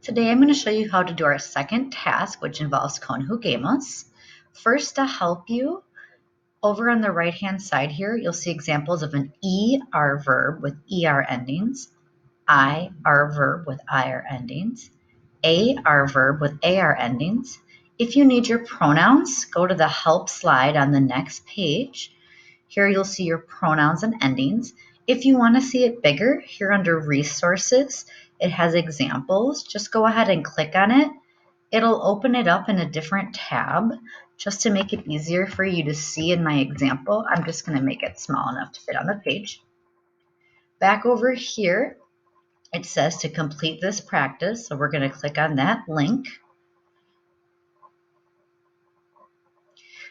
Today I'm going to show you how to do our second task, which involves conjuguemos. First, to help you, over on the right-hand side here, you'll see examples of an ER verb with ER endings, IR verb with IR endings, AR verb with AR endings. If you need your pronouns, go to the help slide on the next page. Here you'll see your pronouns and endings. If you want to see it bigger, here under resources, it has examples. Just go ahead and click on it. It'll open it up in a different tab. Just to make it easier for you to see in my example, I'm just going to make it small enough to fit on the page. Back over here, it says to complete this practice, so we're going to click on that link.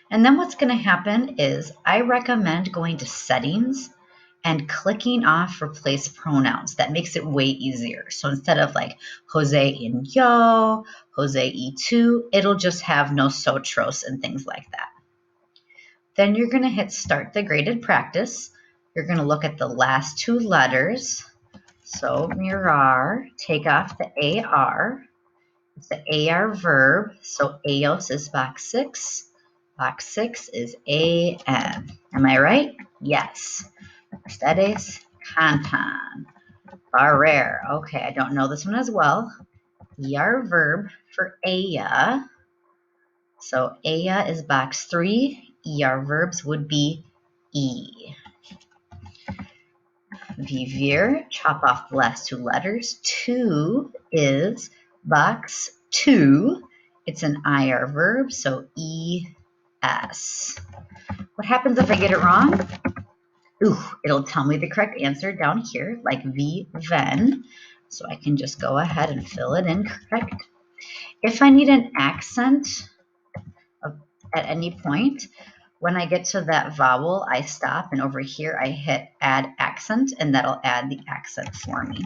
And then what's going to happen is I recommend going to settings and clicking off replace pronouns. That makes it way easier. So instead of like Jose in yo, Jose y tú, it'll just have nosotros and things like that. Then you're going to hit start the graded practice. You're going to look at the last two letters. So mirar, take off the AR. It's the AR verb. So ellos is box 6. Box 6 is AN. Am I right? Yes. Ustedes cantan. Barrer. Okay, I don't know this one as well. ER verb for ella. So ella is box 3. ER verbs would be E. Vivir, chop off the last two letters. 2 is box 2. It's an IR verb, so ES. What happens if I get it wrong? It'll tell me the correct answer down here, like ven. So I can just go ahead and fill it in correct. If I need an accent at any point, when I get to that vowel, I stop, and over here I hit add accent, and that'll add the accent for me.